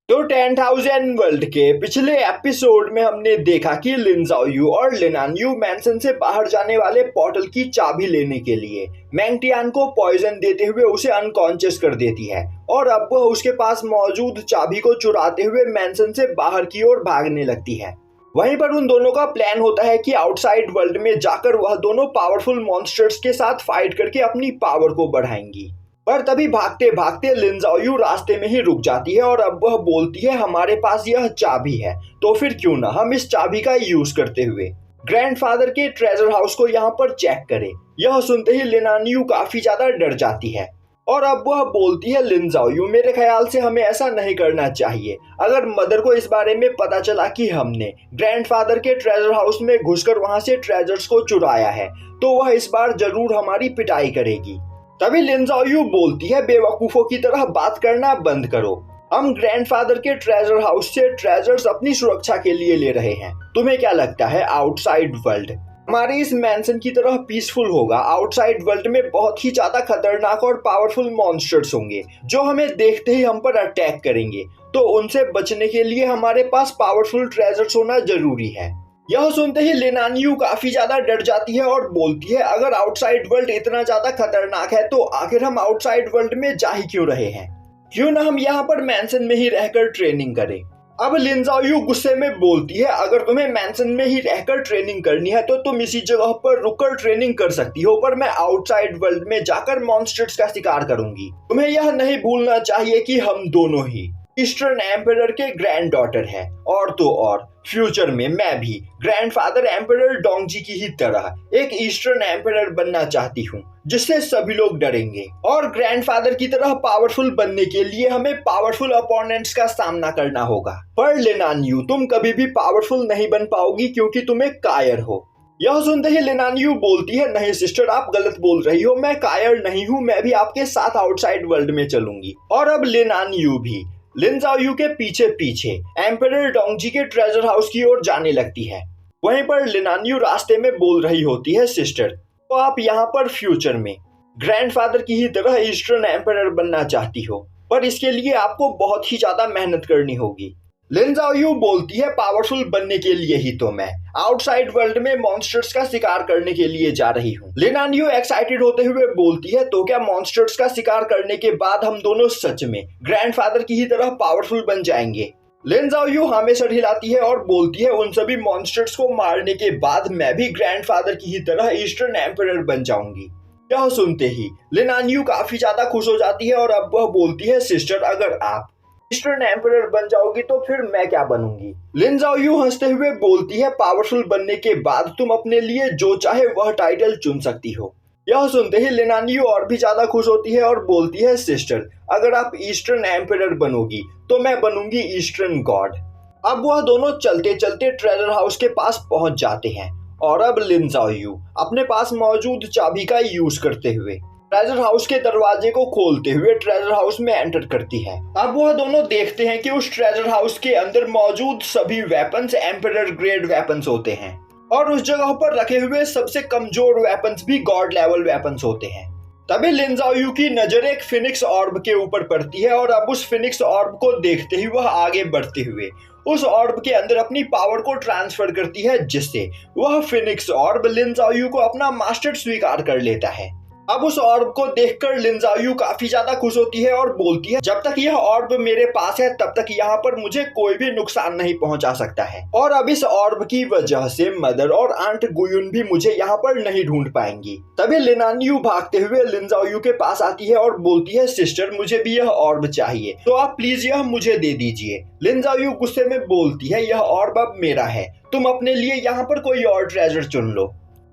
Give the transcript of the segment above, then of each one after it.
तो 10,000 वर्ल्ड के पिछले एपिसोड में हमने देखा कि लिन ज़ाओयू और लिनानयू मैंसन से बाहर जाने वाले पोर्टल की चाबी लेने के लिए मैंगटियान को पॉइजन देते हुए उसे अनकॉन्शियस कर देती है और अब वह उसके पास मौजूद चाबी को चुराते हुए मैंसन से बाहर की ओर भागने लगती है। वहीं पर उन दोनों का प्लान होता है कि आउटसाइड वर्ल्ड में जाकर वह दोनों पावरफुल मॉन्स्टर्स के साथ फाइट करके अपनी पावर को बढ़ाएंगी। पर तभी भागते भागते लिन ज़ाओयू रास्ते में ही रुक जाती है और अब वह बोलती है हमारे पास यह चाबी है, तो फिर क्यों ना हम इस चाबी का यूज करते हुए ग्रैंडफादर के ट्रेजर हाउस को यहाँ पर चेक करें। यह सुनते ही लिनानयू काफी ज्यादा डर जाती है और अब वह बोलती है लिन ज़ाओयू मेरे ख्याल से हमें ऐसा नहीं करना चाहिए। अगर मदर को इस बारे में पता चला कि हमने ग्रैंडफादर के ट्रेजर हाउस में घुसकर वहां से ट्रेजर्स को चुराया है तो वह इस बार जरूर हमारी पिटाई करेगी। तभी लिन ज़ाओयू बोलती है बेवकूफों की तरह बात करना बंद करो। हम ग्रैंडफादर के ट्रेजर हाउस से ट्रेजर्स अपनी सुरक्षा के लिए ले रहे हैं। तुम्हें क्या लगता है आउटसाइड वर्ल्ड हमारे इस मैंसन की तरह पीसफुल होगा? आउटसाइड वर्ल्ड में बहुत ही ज्यादा खतरनाक और पावरफुल मॉन्स्टर्स होंगे जो हमें देखते ही हम पर अटैक करेंगे, तो उनसे बचने के लिए हमारे पास पावरफुल ट्रेजर्स होना जरूरी है। यह सुनते ही लिनानयू काफी ज्यादा डर जाती है और बोलती है अगर आउटसाइड वर्ल्ड इतना ज्यादा खतरनाक है तो आखिर हम आउटसाइड वर्ल्ड में जा ही क्यों रहे हैं? क्यों ना हम यहाँ पर मैंसन में ही रहकर ट्रेनिंग करें। अब लिन ज़ाओयू गुस्से में बोलती है अगर तुम्हें मैंसन में ही रहकर ट्रेनिंग करनी है तो तुम इसी जगह पर रुककर ट्रेनिंग कर सकती हो, पर मैं आउटसाइड वर्ल्ड में जाकर मॉन्स्टर्स का शिकार करूंगी। तुम्हें यह नहीं भूलना चाहिए कि हम दोनों ही ईस्टर्न एम्परर के ग्रैंड डॉटर है और तो और फ्यूचर में मैं भी ग्रैंडफादर एम्परर डोंगजी की ही तरह एक ईस्टर्न एम्परर बनना चाहती हूँ जिससे सभी लोग डरेंगे। और ग्रैंडफादर की तरह पावरफुल बनने के लिए हमें पावरफुल अपोनेंट्स का सामना करना होगा। पर लिनानयू तुम कभी भी पावरफुल नहीं बन पाओगी क्योंकि तुम एक कायर हो। यह सुनते ही लिनानयू बोलती है नहीं सिस्टर आप गलत बोल रही हो, मैं कायर नहीं हूँ, मैं भी आपके साथ आउटसाइड वर्ल्ड में चलूंगी। और अब लिनानयू भी लिन ज़ाओयू के पीछे पीछे एम्परर डोंगजी के ट्रेजर हाउस की ओर जाने लगती है। वहीं पर लिनानयू रास्ते में बोल रही होती है सिस्टर तो आप यहाँ पर फ्यूचर में ग्रैंडफादर की ही तरह ईस्टर्न एम्परर बनना चाहती हो, पर इसके लिए आपको बहुत ही ज्यादा मेहनत करनी होगी। लिन ज़ाओयू बोलती है पावरफुल बनने के लिए ही तो मैं आउटसाइड वर्ल्ड में मॉन्स्टर्स का शिकार करने के लिए जा रही हूँ। लिनानयू एक्साइटेड होते हुए बोलती है तो क्या मॉन्स्टर्स का शिकार करने के बाद हम दोनों सच में ग्रैंडफादर की ही तरह पावरफुल बन जाएंगे? लिन ज़ाओयू हाँ में सर हिलाती है और बोलती है उन सभी मॉन्स्टर्स को मारने के बाद मैं भी ग्रैंडफादर की ही तरह ईस्टर्न एम्परर बन जाऊंगी। यह सुनते ही लिनानयू काफी ज्यादा खुश हो जाती है और अब वह बोलती है सिस्टर अगर आप ईस्टर्न एम्परर बन जाओगी तो फिर मैं क्या बनूंगी? लिन ज़ाओयू हंसते हुए बोलती है पावरफुल बनने के बाद तुम अपने लिए जो चाहे वह टाइटल चुन सकती हो। यह सुनते ही लिनानयू और भी ज्यादा खुश होती है और बोलती है सिस्टर अगर आप ईस्टर्न एम्परर बनोगी तो मैं बनूंगी ईस्टर्न गॉड। अब वह दोनों चलते चलते ट्रेजर हाउस के पास पहुंच जाते हैं और अब लिन ज़ाओयू अपने पास मौजूद चाबी का यूज करते हुए ट्रेजर हाउस के दरवाजे को खोलते हुए ट्रेजर हाउस में एंटर करती है। अब वह दोनों देखते हैं कि उस ट्रेजर हाउस के अंदर मौजूद सभी वेपन्स एम्परर ग्रेड वेपन्स होते हैं और उस जगह पर रखे हुए सबसे कमजोर वेपन्स भी गॉड लेवल वेपन्स होते हैं। तभी लिन ज़ाओयू की नजर एक फिनिक्स ऑर्ब के ऊपर पड़ती है और अब उस फिनिक्स ऑर्ब को देखते ही वह आगे बढ़ते हुए उस ऑर्ब के अंदर अपनी पावर को ट्रांसफर करती है जिससे वह फिनिक्स ऑर्ब लिन ज़ाओयू को अपना मास्टर स्वीकार कर लेता है। अब उस ऑर्ब को देखकर लिन ज़ाओयू काफी ज्यादा खुश होती है और बोलती है जब तक यह ऑर्ब मेरे पास है तब तक यहाँ पर मुझे कोई भी नुकसान नहीं पहुंचा सकता है और अब इस ऑर्ब की वजह से मदर और आंट गुयुन भी मुझे यहाँ पर नहीं ढूंढ पाएंगी। तभी लिनानयू भागते हुए लिन ज़ाओयू के पास आती है और बोलती है सिस्टर मुझे भी यह ऑर्ब चाहिए तो आप प्लीज यह मुझे दे दीजिए। लिन ज़ाओयू गुस्से में बोलती है यह ऑर्ब अब मेरा है, तुम अपने लिए यहाँ पर कोई और ट्रेजर चुन लो।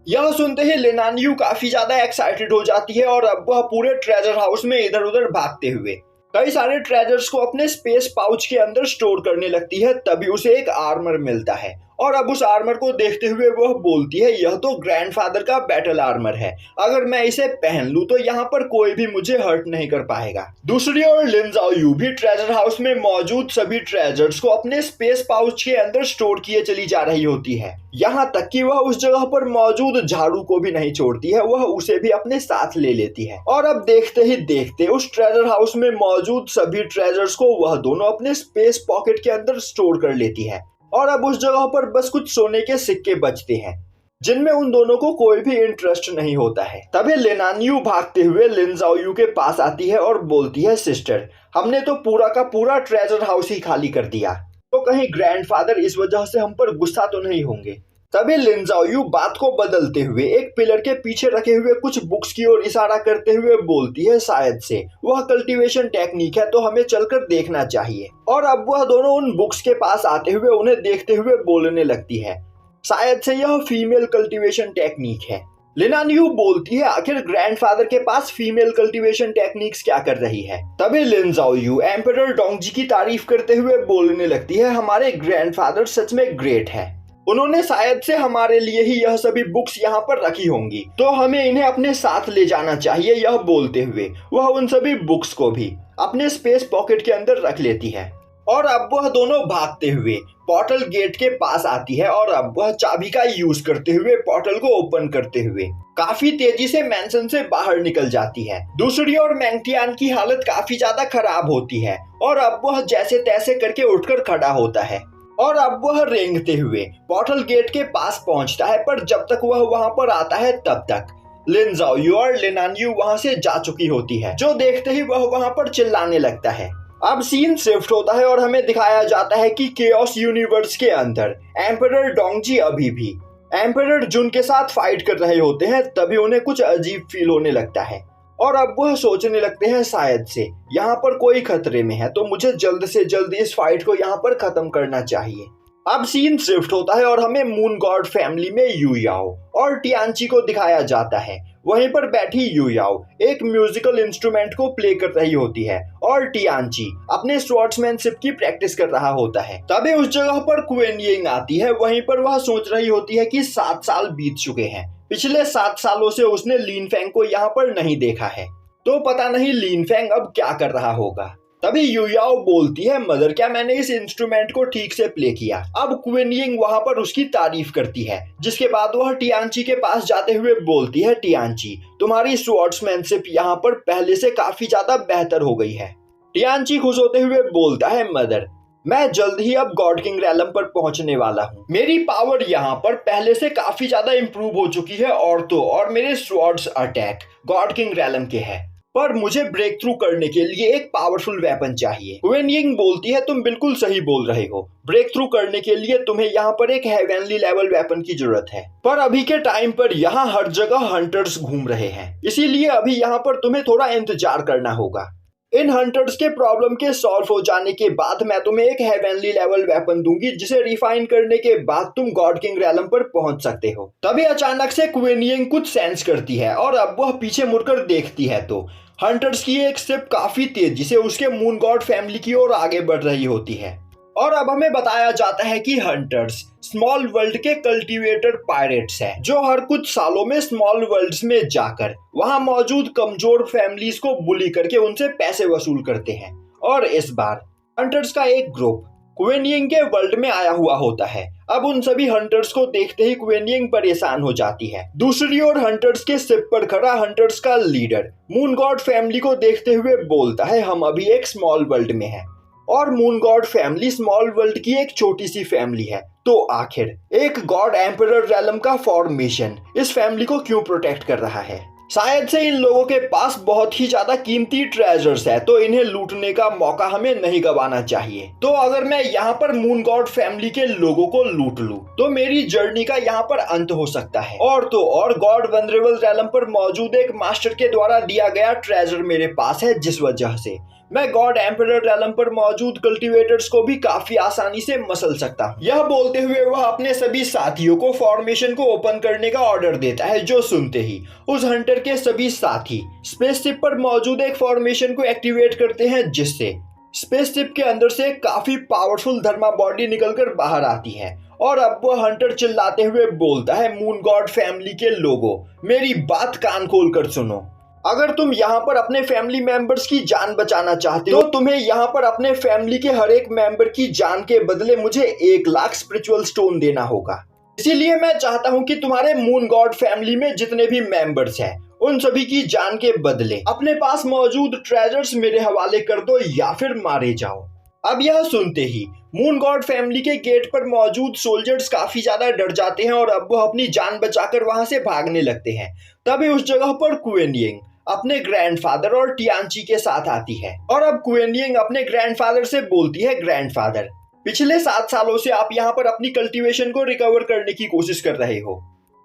यह सुनते ही लिनानयू काफी ज्यादा एक्साइटेड हो जाती है और अब वह पूरे ट्रेजर हाउस में इधर उधर भागते हुए कई सारे ट्रेजर्स को अपने स्पेस पाउच के अंदर स्टोर करने लगती है। तभी उसे एक आर्मर मिलता है और अब उस आर्मर को देखते हुए वह बोलती है, यह तो ग्रैंडफादर का बैटल आर्मर है, अगर मैं इसे पहन लूं तो यहाँ पर कोई भी मुझे हर्ट नहीं कर पाएगा। दूसरी ओर लिन ज़ाओयू भी ट्रेजर हाउस में मौजूद सभी ट्रेजर्स को अपने स्पेस पाउच के अंदर स्टोर किए चली जा रही होती है, यहाँ तक कि वह उस जगह पर मौजूद झाड़ू को भी नहीं छोड़ती है, वह उसे भी अपने साथ ले लेती है। और अब देखते ही देखते उस ट्रेजर हाउस में मौजूद सभी ट्रेजर्स को वह दोनों अपने स्पेस पॉकेट के अंदर स्टोर कर लेती है। और अब उस जगह पर बस कुछ सोने के सिक्के बचते हैं जिनमें उन दोनों को कोई भी इंटरेस्ट नहीं होता है। तभी लिनान्यू भागते हुए लिन ज़ाओयू के पास आती है और बोलती है, सिस्टर, हमने तो पूरा का पूरा ट्रेजर हाउस ही खाली कर दिया, तो कहीं ग्रैंडफादर इस वजह से हम पर गुस्सा तो नहीं होंगे। तभी लिन ज़ाओयू बात को बदलते हुए एक पिलर के पीछे रखे हुए कुछ बुक्स की ओर इशारा करते हुए बोलती है, शायद से वह कल्टीवेशन टेक्निक है, तो हमें चलकर देखना चाहिए। और अब वह दोनों उन बुक्स के पास आते हुए उन्हें देखते हुए बोलने लगती है, शायद से यह फीमेल कल्टीवेशन टेक्निक है। लिनान्यू बोलती है, आखिर ग्रैंडफादर के पास फीमेल कल्टीवेशन टेक्निक्स क्या कर रही है। तभी लिन ज़ाओयू एम्परर डोंगजी की तारीफ करते हुए बोलने लगती है, हमारे ग्रैंडफादर सच में ग्रेट है, उन्होंने शायद से हमारे लिए ही यह सभी बुक्स यहाँ पर रखी होंगी, तो हमें इन्हें अपने साथ ले जाना चाहिए। यह बोलते हुए वह उन सभी बुक्स को भी अपने स्पेस पॉकेट के अंदर रख लेती है। और अब वह दोनों भागते हुए पोर्टल गेट के पास आती है और अब वह चाबी का यूज करते हुए पोर्टल को ओपन करते हुए काफी तेजी से मैंसन से बाहर निकल जाती है। दूसरी ओर मैंगटियान की हालत काफी ज्यादा खराब होती है और अब वह जैसे तैसे करके उठकर खड़ा होता है और अब वह रेंगते हुए पोर्टल गेट के पास पहुंचता है, पर जब तक वह वहां पर आता है तब तक लिन ज़ाओयू और लिनान्यू वहां से जा चुकी होती है, जो देखते ही वह वहां पर चिल्लाने लगता है। अब सीन शिफ्ट होता है और हमें दिखाया जाता है कि केओस यूनिवर्स के अंदर एम्परर डोंगजी अभी भी एम्परर जुन के साथ फाइट कर रहे होते हैं। तभी उन्हें कुछ अजीब फील होने लगता है और अब वह सोचने लगते हैं, शायद से यहाँ पर कोई खतरे में है, तो मुझे जल्द से जल्द इस फाइट को यहाँ पर खत्म करना चाहिए। अब सीन शिफ्ट होता है और हमें मून गॉड फैमिली में यू याओ और टियानची को दिखाया जाता है। वहीं पर बैठी यू याओ एक म्यूजिकल इंस्ट्रूमेंट को प्ले कर रही होती है और टियानची अपने स्वॉर्ड्समैनशिप की प्रैक्टिस कर रहा होता है। तभी उस जगह पर क्वेन यिंग आती है। वहीं पर वह सोच रही होती है कि 7 साल बीत चुके हैं, पिछले 7 सालों से उसने लिन फेंग को यहाँ पर नहीं देखा है, तो पता नहीं लिन फेंग अब क्या कर रहा होगा। तभी यू याओ बोलती है, मदर, क्या मैंने इस इंस्ट्रूमेंट को ठीक से प्ले किया। अब क्वेन यिंग वहां पर उसकी तारीफ करती है, जिसके बाद वह टियानची के पास जाते हुए बोलती है, टियानची, तुम्हारी स्वॉर्ड्समैनशिप यहाँ पर पहले से काफी ज्यादा बेहतर हो गई है। टियानची खुश होते हुए बोलता है, मदर, मैं जल्द ही अब गॉड किंग रैलम पर पहुंचने वाला हूँ। मेरी पावर यहाँ पर पहले से काफी ज्यादा इंप्रूव हो चुकी है और मेरे swords attack God king realm के हैं, पर मुझे ब्रेक थ्रू करने के लिए एक पावरफुल वेपन चाहिए। क्वेन यिंग बोलती है, तुम बिल्कुल सही बोल रहे हो, ब्रेक थ्रू करने के लिए तुम्हें यहाँ पर एक हेवनली लेवल वेपन की जरूरत है, पर अभी के टाइम पर यहाँ हर जगह हंटर्स घूम रहे हैं, इसीलिए अभी यहाँ पर तुम्हें थोड़ा इंतजार करना होगा। इन हंटर्स के प्रॉब्लम के सॉल्व हो जाने के बाद मैं तुम्हें एक हेवनली लेवल वेपन दूंगी, जिसे रिफाइन करने के बाद तुम गॉड किंग रैलम पर पहुंच सकते हो। तभी अचानक से क्वेन यिंग कुछ सेंस करती है और अब वह पीछे मुड़कर देखती है तो हंटर्स की एक शिप काफी तेजी से उसके मून गॉड फैमिली की ओर आगे बढ़ रही होती है। और अब हमें बताया जाता है कि हंटर्स स्मॉल वर्ल्ड के कल्टीवेटर पायरेट्स हैं, जो हर कुछ सालों में स्मॉल वर्ल्ड्स में जाकर वहां मौजूद कमजोर फैमिलीज को बुली करके उनसे पैसे वसूल करते हैं। और इस बार हंटर्स का एक ग्रुप क्वेन यिंग के वर्ल्ड में आया हुआ होता है। अब उन सभी हंटर्स को देखते ही क्वेन यिंग परेशान हो जाती है। दूसरी ओर हंटर्स के शिप पर खड़ा हंटर्स का लीडर मून गॉड फैमिली को देखते हुए बोलता है, हम अभी एक स्मॉल वर्ल्ड में हैं और moon God family small world की एक छोटी सी फैमिली है, तो आखिर एक गॉड एम्परर रैलम का फॉर्मेशन इस फैमिली को क्यों प्रोटेक्ट कर रहा है। शायद से इन लोगों के पास बहुत ही ज्यादा कीमती ट्रेजर्स है, तो इन्हें लूटने का मौका हमें नहीं गंवाना चाहिए। तो अगर मैं यहाँ पर मून गॉड फैमिली के लोगों को लूट लूं, तो मेरी जर्नी का यहाँ पर अंत हो सकता है। और तो और गॉड वनरेबल रैलम पर मौजूद एक मास्टर के द्वारा दिया गया ट्रेजर मेरे पास है, जिस वजह से मैं गॉड एम्परर रैलम पर मौजूद कल्टीवेटर्स को भी काफी आसानी से मसल सकता हूँ। यह बोलते हुए वह अपने सभी साथियों को फॉर्मेशन को ओपन करने का ऑर्डर देता है, जो सुनते ही उस हंटर के सभी साथी स्पेसशिप पर मौजूद एक फॉर्मेशन को एक्टिवेट करते हैं, जिससे स्पेसशिप के अंदर से काफी पावरफुल धर्मा बॉडी निकलकर बाहर आती है और अब वह हंटर चिल्लाते हुए बोलता है, मून गॉड फैमिली के लोगों, मेरी बात कान खोल कर सुनो। अगर तुम यहाँ पर अपने फैमिली मेंबर्स की जान बचाना चाहते हो तो तुम्हें यहाँ पर अपने फैमिली के हर एक मेंबर की जान के बदले मुझे 1 लाख स्पिरिचुअल स्टोन देना होगा। इसीलिए मैं चाहता हूँ कि तुम्हारे मून गॉड फैमिली में जितने भी मेंबर्स हैं उन सभी की जान के बदले अपने पास मौजूद ट्रेजर्स मेरे हवाले कर दो या फिर मारे जाओ। अब यह सुनते ही मून गॉड फैमिली के गेट पर मौजूद सोल्जर्स काफी ज्यादा डर जाते हैं और अब वह अपनी जान बचाकर वहां से भागने लगते हैं। तभी उस जगह पर क्वीन यिंग अपने ग्रैंडफादर और टियानची के साथ आती है और अब क्वीन यिंग अपने ग्रैंडफादर से बोलती है, ग्रैंडफादर, पिछले 7 सालों से आप यहाँ पर अपनी कल्टीवेशन को रिकवर करने की कोशिश कर रहे हो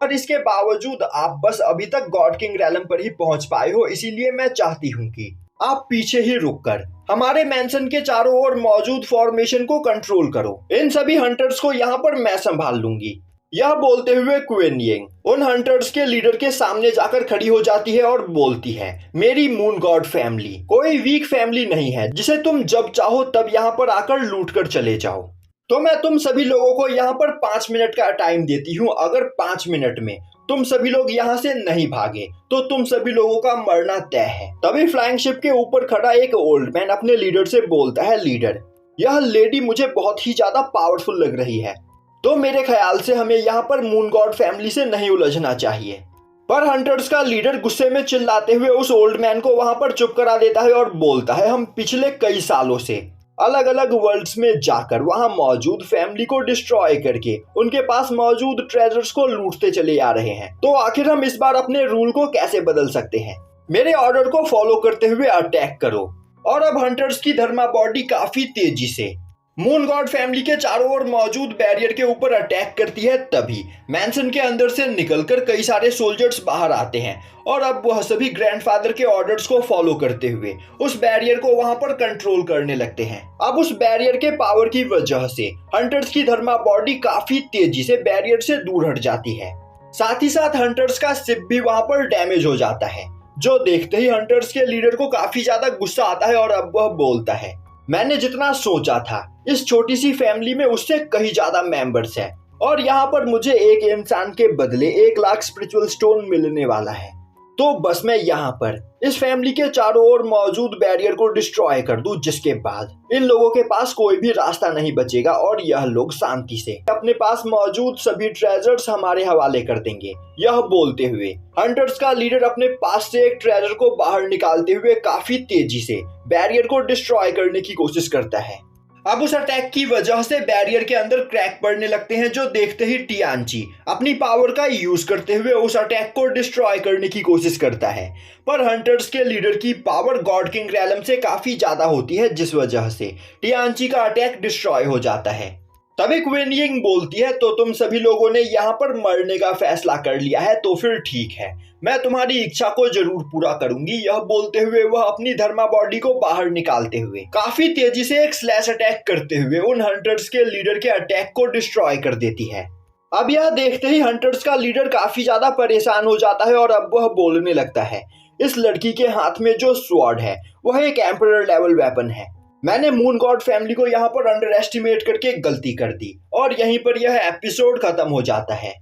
और इसके बावजूद आप बस अभी तक गॉड किंग रैलम पर ही पहुंच पाए हो। इसीलिए मैं चाहती हूँ कि आप पीछे ही रुककर हमारे मैंशन के चारों ओर मौजूद फॉर्मेशन को कंट्रोल करो। इन सभी हंटर्स को यहाँ पर मैं संभाल लूंगी। यह बोलते हुए क्वीन यिंग उन हंटर्स के लीडर के सामने जाकर खड़ी हो जाती है और बोलती है, मेरी मून गॉड फैमिली कोई वीक फैमिली नहीं है जिसे तुम जब चाहो तब यहाँ पर आकर लूट कर चले जाओ। तो मैं तुम सभी लोगों को यहाँ पर 5 मिनट का टाइम देती हूँ। अगर 5 मिनट में तुम सभी लोग यहाँ से नहीं भागे तो तुम सभी लोगों का मरना तय है। तभी फ्लाइंग शिप के ऊपर खड़ा एक ओल्ड मैन अपने लीडर से बोलता है, लीडर, यह लेडी मुझे बहुत ही ज्यादा पावरफुल लग रही है, तो मेरे ख्याल से हमें यहाँ पर मून गॉड फैमिली से नहीं उलझना चाहिए। पर हंटर्स का लीडर गुस्से में चिल्लाते हुए उस ओल्ड मैन को वहां पर चुप करा देता है और बोलता है, हम पिछले कई सालों से अलग अलग वर्ल्ड्स में जाकर वहां मौजूद फैमिली को डिस्ट्रॉय करके उनके पास मौजूद ट्रेजर्स को लूटते चले आ रहे हैं, तो आखिर हम इस बार अपने रूल को कैसे बदल सकते हैं। मेरे ऑर्डर को फॉलो करते हुए अटैक करो। और अब हंटर्स की धर्मा बॉडी काफी तेजी से मून गॉड फैमिली के चारों ओर मौजूद बैरियर के ऊपर अटैक करती है। तभी मैंसन के अंदर से निकलकर कई सारे सोल्जर्स बाहर आते हैं और अब वह सभी ग्रैंडफादर के ऑर्डर्स को फॉलो करते हुए उस बैरियर को वहां पर कंट्रोल करने लगते हैं। अब उस बैरियर के पावर की वजह से हंटर्स की धर्मा बॉडी काफी तेजी से बैरियर से दूर हट जाती है। साथ ही साथ हंटर्स का शिप भी वहां पर डैमेज हो जाता है, जो देखते ही हंटर्स के लीडर को काफी ज्यादा गुस्सा आता है और अब वह बोलता है, मैंने जितना सोचा था इस छोटी सी फैमिली में उससे कहीं ज्यादा मेंबर्स हैं और यहाँ पर मुझे एक इंसान के बदले 1 लाख स्पिरिचुअल स्टोन मिलने वाला है। तो बस मैं यहाँ पर इस फैमिली के चारों ओर मौजूद बैरियर को डिस्ट्रॉय कर दूं, जिसके बाद इन लोगों के पास कोई भी रास्ता नहीं बचेगा और यह लोग शांति से अपने पास मौजूद सभी ट्रेजर्स हमारे हवाले कर देंगे। यह बोलते हुए हंटर्स का लीडर अपने पास से एक ट्रेजर को बाहर निकालते हुए काफी तेजी से बैरियर को डिस्ट्रॉय करने की कोशिश करता है। अब उस अटैक की वजह से बैरियर के अंदर क्रैक पड़ने लगते हैं, जो देखते ही टियानची अपनी पावर का यूज करते हुए उस अटैक को डिस्ट्रॉय करने की कोशिश करता है। पर हंटर्स के लीडर की पावर गॉड किंग रैलम से काफी ज्यादा होती है, जिस वजह से टियानची का अटैक डिस्ट्रॉय हो जाता है। तभी क्वीन यिंग बोलती है, तो तुम सभी लोगों ने यहाँ पर मरने का फैसला कर लिया है, तो फिर ठीक है, मैं तुम्हारी इच्छा को जरूर पूरा करूंगी। यह बोलते हुए वह अपनी धर्मा बॉडी को बाहर निकालते हुए काफी तेजी से एक स्लैश अटैक करते हुए उन हंटर्स के लीडर के अटैक को डिस्ट्रॉय कर देती है। अब यह देखते ही हंटर्स का लीडर काफी ज्यादा परेशान हो जाता है और अब वह बोलने लगता है, इस लड़की के हाथ में जो स्वॉर्ड है वह एक एम्परर लेवल वेपन है। मैंने मून गॉड फैमिली को यहाँ पर अंडर एस्टिमेट करके गलती कर दी और यहीं पर यह एपिसोड खत्म हो जाता है।